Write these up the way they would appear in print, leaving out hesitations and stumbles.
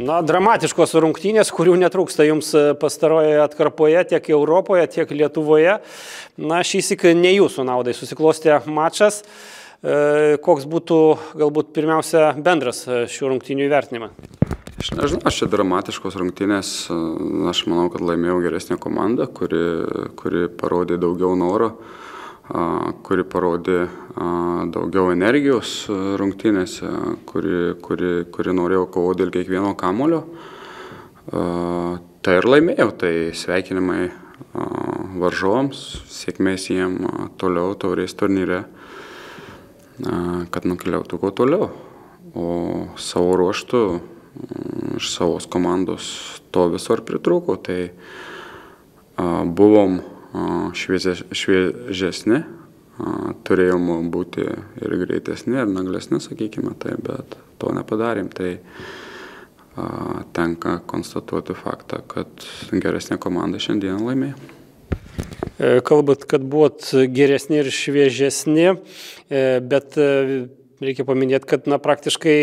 Na, dramatiškos rungtynės, kurių netrūksta jums pastarojoje atkarpoje, tiek Europoje, tiek Lietuvoje. Na, šįsyk ne jūsų naudai susiklostė mačas. Koks būtų galbūt pirmiausia bendras šių rungtynių įvertinimas? Aš nežinau, čia dramatiškos rungtynės. Aš manau, kad laimėjau geresnė komanda, kuri parodė daugiau noro, kuri parodė daugiau energijos rungtynėse, kuri norėjo kovoti dėl kiekvieno kamulio. Tai ir laimėjau, tai sveikinimai varžovams, sėkmės jiem toliau taurės turnyre, kad nukeliautų kuo toliau. O savo ruoštų iš savos komandos to visur pritrūko, tai buvom šviežesni, turėjom būti ir greitesni, ir naglesni, sakykime, tai, bet to nepadarėm. Tai tenka konstatuoti faktą, kad geresnė komanda šiandien laimėjo. Kalbat, kad buvot geresni ir šviežesni, bet reikia paminėti, kad praktiškai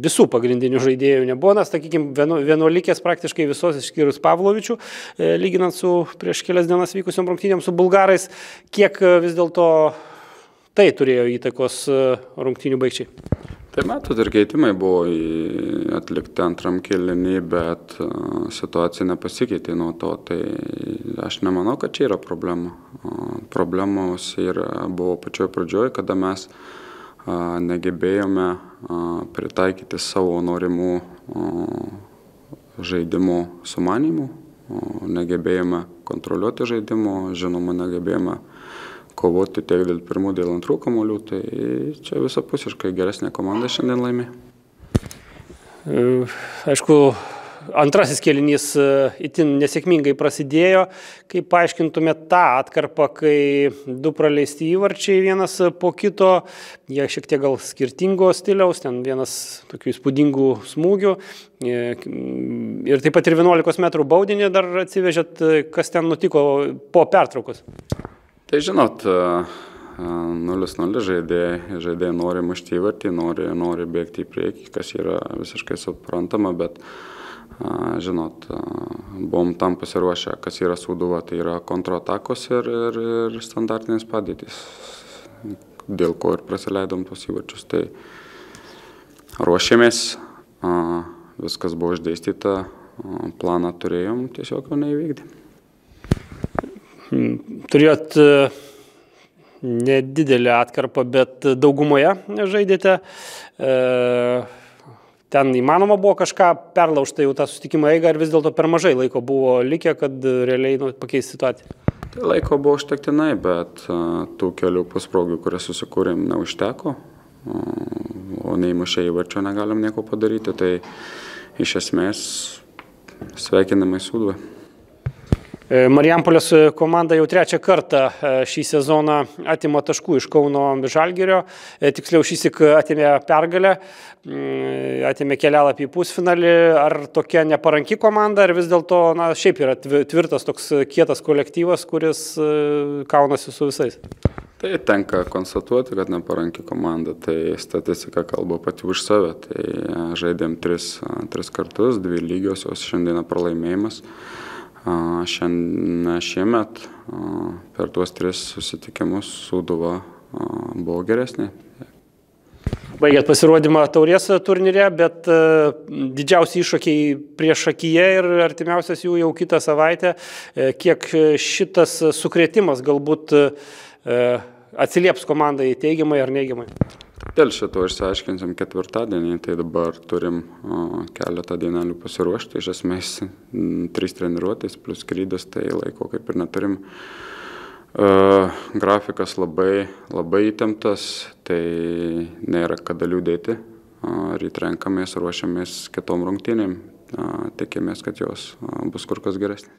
visų pagrindinių žaidėjų nebuvo. Na, sakykime, vienuolikės praktiškai visos išskyrus Pavlovičių, lyginant su prieš kelias dienas vykusiom rungtynėm su bulgarais. Kiek vis dėlto tai turėjo įtakos rungtynių baigčiai? Tai matot, ir keitimai buvo atlikti antram kėlinį, bet situacija nepasikeitė nuo to. Tai aš nemanau, kad čia yra problema. Problemos buvo pačioj pradžioj, kada mes negebėjome pritaikyti savo norimų žaidimų sumanimų, negebėjome kontroliuoti žaidimo, žinoma, negebėjome kovoti tiek dėl pirmų, dėl antrų kamuolių, tai čia visapusiškai geresnė komanda šiandien laimė. Aišku, antrasis kėlinys itin nesėkmingai prasidėjo. Kaip paaiškintumėte tą atkarpą, kai du praleisti įvarčiai vienas po kito, jie šiek tiek gal skirtingo stiliaus, ten vienas tokių įspūdingų smūgių ir taip pat ir 11 metrų baudinį dar atsivežėt, kas ten nutiko po pertraukos? Tai žinot, 0-0 žaidėjai nori mušti įvartį, nori bėgti į priekį, kas yra visiškai suprantama, bet žinot, buvom tam pasiruošę, kas yra Sūduva, tai yra kontratakos ir standartinės padėtys, dėl ko ir prasileidom tos įvarčius. Tai ruošėmės, viskas buvo išdėstyta, planą turėjom, tiesiog jo neįvykdėm. Turėjot nedidelę atkarpą, bet daugumoje žaidėte. Ten įmanoma buvo kažką perlaužti jau tą susitikimą eigą, ar vis dėlto per mažai laiko buvo likę, kad realiai pakeisti situaciją? Tai laiko buvo užtektinai, bet tų kelių pusprogių, kurias susikūrėm, neužteko, o neįmušę įvarčio negalim nieko padaryti, tai iš esmės sveikinamai Sūduvai. Marijampolės komanda jau trečią kartą šį sezoną atima taškų iš Kauno Žalgirio, tiksliau šįsyk atėmė pergalę, atėmė kelialapį į pusfinalį. Ar tokia neparanki komanda, ar vis dėlto šiaip yra tvirtas toks kietas kolektyvas, kuris kaunasi su visais? Tai tenka konstatuoti, kad neparanki komanda, tai statistika kalba pati už save. Tai žaidėm tris kartus, 2 lygiosios, šiandieną pralaimėjimas. Šiemet per tuos 3 susitikimus Sūduva buvo geresnė. Baigėt pasirodymą taurės turnyre, bet didžiausi iššūkiai prieš akiją ir artimiausias jų jau kitą savaitę. Kiek šitas sukrėtimas galbūt atsilieps komandai teigiamai ar neigiamai? Dėl šito išsiaiškinsim ketvirtadienį, tai dabar turim keletą dienelių pasiruošti, iš esmės 3 treniruotės plus skrydis, tai laiko kaip ir neturim. Grafikas labai įtemptas, tai nėra kada liūdėti, ryt renkamės, ruošiamės kitom rungtynėm, tikimės, kad jos bus kur kas geresnės.